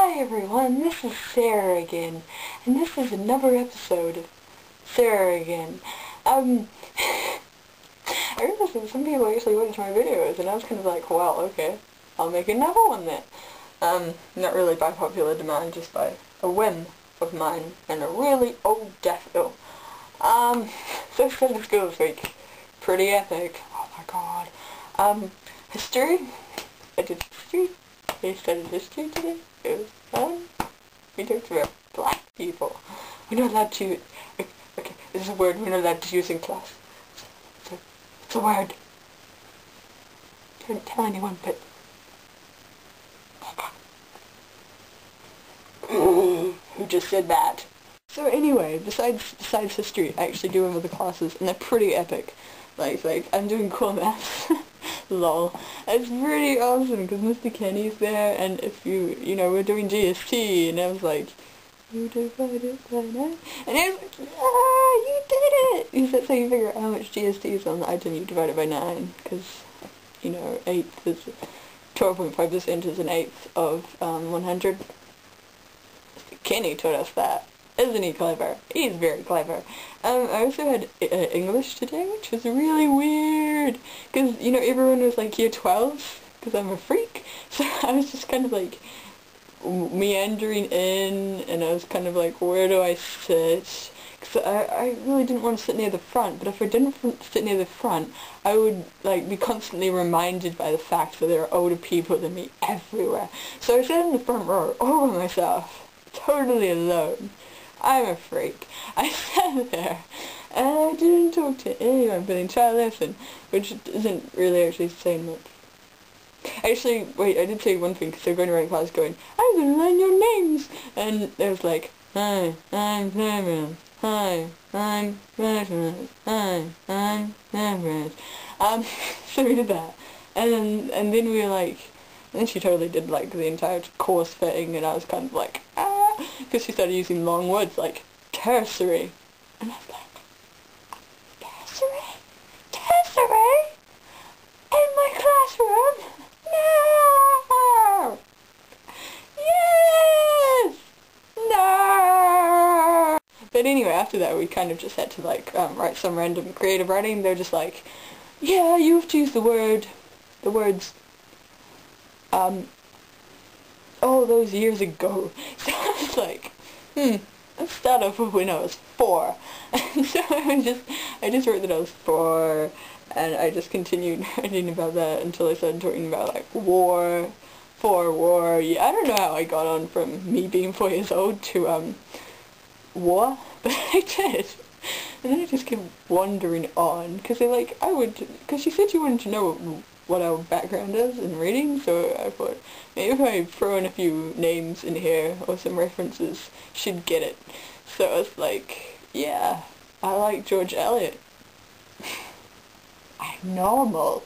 Hi everyone, this is Sarah again, and this is another episode of Sarah again. I realized that some people actually watch my videos, and I was kind of like, well, okay, I'll make another one then. Not really by popular demand, just by a whim of mine, and a really old daffodil. So I studied Schoool this week. Pretty epic. Oh my god. History. I did history. I studied history today. It was fun. We talked about black people. We're not allowed to... Okay, this is a word we're not allowed to use in class. It's a word. Don't tell anyone, but... Who just said that? So anyway, besides history, I actually do one of the classes, and they're pretty epic. Like I'm doing cool maths. Lol. It's pretty awesome because Mr. Kenny's there, and if we're doing GST, and I was like, you divided by 9, and I was like, yeah, you did it! Because that's how you figure out how much GST is on the item you divide it by 9, because, 8th is, 12.5% is an eighth of 100. Mr. Kenny taught us that. Isn't he clever? He's very clever. I also had English today, which was really weird, because, everyone was like year 12, because I'm a freak, so I was just kind of like meandering in, and I was kind of like, where do I sit? Because I really didn't want to sit near the front, but if I didn't sit near the front, I would be constantly reminded by the fact that there are older people than me everywhere. So I sat in the front row all by myself, totally alone. I'm a freak. I sat there, and I didn't talk to anyone but the entire lesson, which isn't really actually saying much. Actually, wait, I did say one thing, because they were going around class going, I'm going to learn your names! And they was like, hi, I'm Cameron. Hi, I'm Benjamin. Hi, I'm Cameron. So we did that. And then we were like, and then she totally did the entire course thing, and I was kind of like, because she started using long words like tertiary, and I was like, tertiary? Tertiary? In my classroom? No! Yes! No! But anyway, after that we kind of just had to write some random creative writing. They're just like, yeah, you have to use the words, all those years ago. So I was like, let's start off with when I was 4. And so I just wrote that I was 4, and I just continued writing about that until I started talking about war, yeah, I don't know how I got on from me being 4 years old to war, but I did. And then I just kept wandering on, because because she said she wanted to know what our background is in reading, so I thought maybe if I throw in a few names in here or some references, she'd get it. So I was like, yeah, I like George Eliot. I'm normal.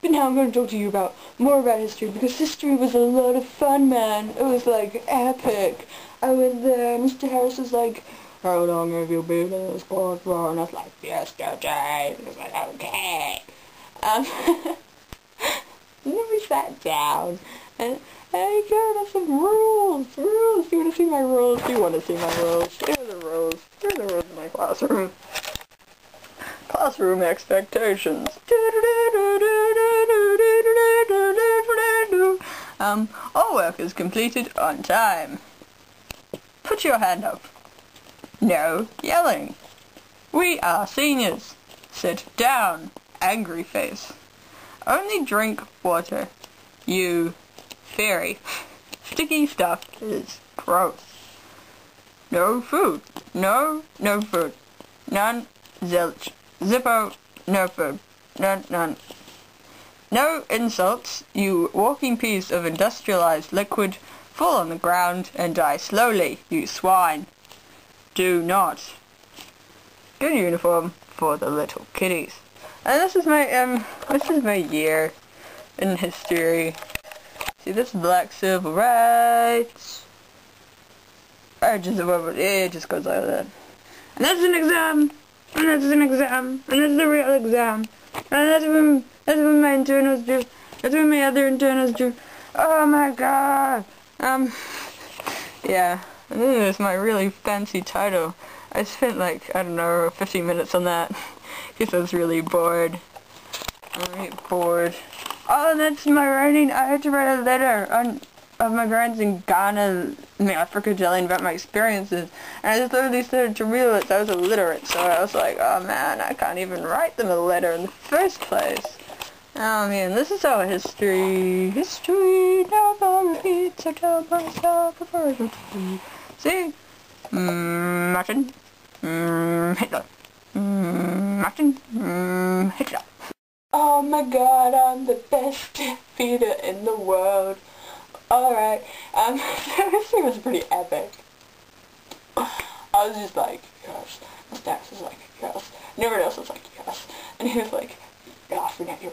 But now I'm going to talk to you more about history, because history was a lot of fun, man. It was epic. I went there, Mr. Harris was like, how long have you been in this course for? And I was like, yesterday. And I was like, okay. And then we sat down, and hey, God, that's some rules. You want to see my rules? You want to see my rules? Here are the rules. Here are the rules of my classroom. Classroom expectations. All work is completed on time. Put your hand up. No yelling. We are seniors. Sit down, angry face. Only drink water. You fairy. Sticky stuff is gross. No food. No food. None, zilch. Zippo, no food. None. No insults, you walking piece of industrialized liquid. Fall on the ground and die slowly, you swine. Do not. Good uniform for the little kiddies. And this is my year in history. See, this is black civil rights. It just goes like that. And that's an exam. And that's an exam. And that's the real exam. And that's when my internals do. That's when my other internals do. Oh my god! Yeah. And then there's my really fancy title. I spent like, I don't know, 15 minutes on that. Because I was really bored. I'm really bored. Oh, that's my writing. I had to write a letter of my parents in Ghana, Africa, telling about my experiences. And I just literally started to realize I was illiterate. So I was like, oh man, I can't even write them a letter in the first place. Oh man, this is our history. History never repeats. I tell myself a version. See? Martin. Hitler. Martin. Hitler. Oh my god, I'm the best feeder in the world. Alright, this thing was pretty epic. I was just like, yes. Miss Dax was like, yes. And everyone else was like, yes. And he was like, yeah, forget your...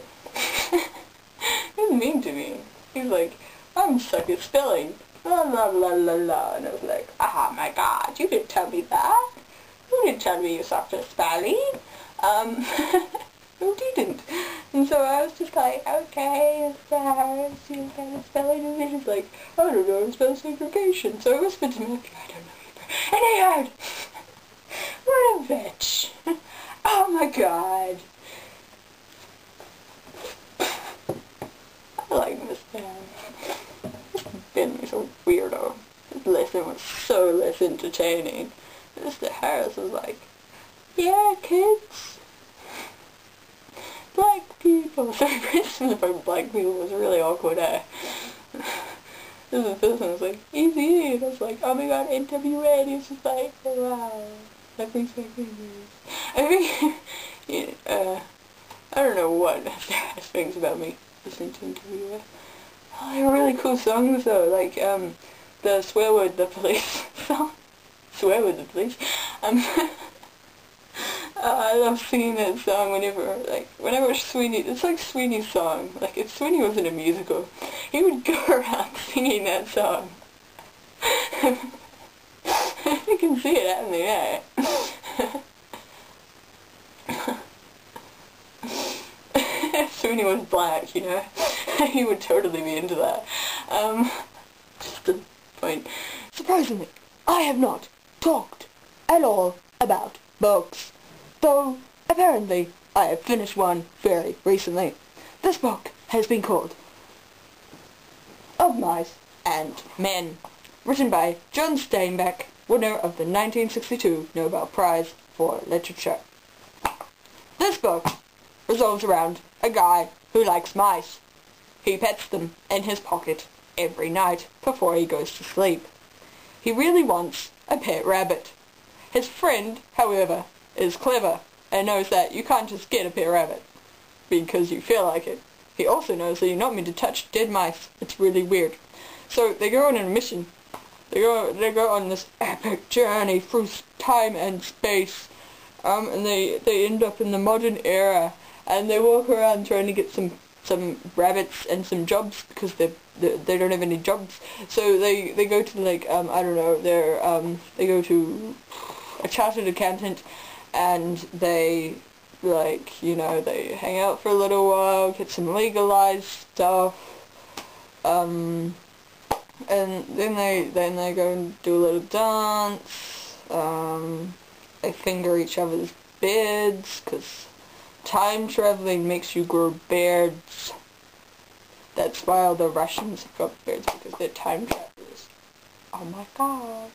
He was mean to me. He was like, I'm suck at spelling. La la la la la. And I was like, oh my god, you didn't tell me that. You didn't tell me you sucked at spelling. No, didn't. And so I was just like, okay, it's that, you got spelling, and then he's like, I don't know, spell segregation. So I whispered to him, like, I don't know either. And he heard. What a bitch. Oh my god. I like this man. This Ben was a weirdo. His lesson was so less entertaining. Mr. Harris was like, yeah, kids. Black people. So Christmas about black people was really awkward, eh? This person was like, easy, and I was like, oh my god, NWA, and he was just like, oh, wow, that brings back memories. I think, I don't know what things about me listening to NWA. Oh, they were really cool songs though, like, the Swear Word the Police song. Swear Word the Police. I love singing that song whenever Sweeney, it's like Sweeney's song. Like, if Sweeney wasn't a musical, he would go around singing that song. You can see it happening, eh? If Sweeney was black, you know, he would totally be into that. Just a point. Surprisingly, I have not talked at all about books. Though, apparently, I have finished one very recently. This book has been called Of Mice and Men, written by John Steinbeck, winner of the 1962 Nobel Prize for Literature. This book revolves around a guy who likes mice. He pets them in his pocket every night before he goes to sleep. He really wants a pet rabbit. His friend, however, is clever and knows that you can't just get a pet rabbit because you feel like it. He also knows that you're not meant to touch dead mice. It's really weird. So they go on a mission. They go on this epic journey through time and space, and they end up in the modern era, and they walk around trying to get some rabbits and some jobs because they don't have any jobs. So they go to like I don't know, they go to a chartered accountant, and they, like, you know, they hang out for a little while, get some legalized stuff, and then they go and do a little dance. They finger each other's beards, because time traveling makes you grow beards. That's why all the Russians have got beards, because they're time travelers. Oh my god.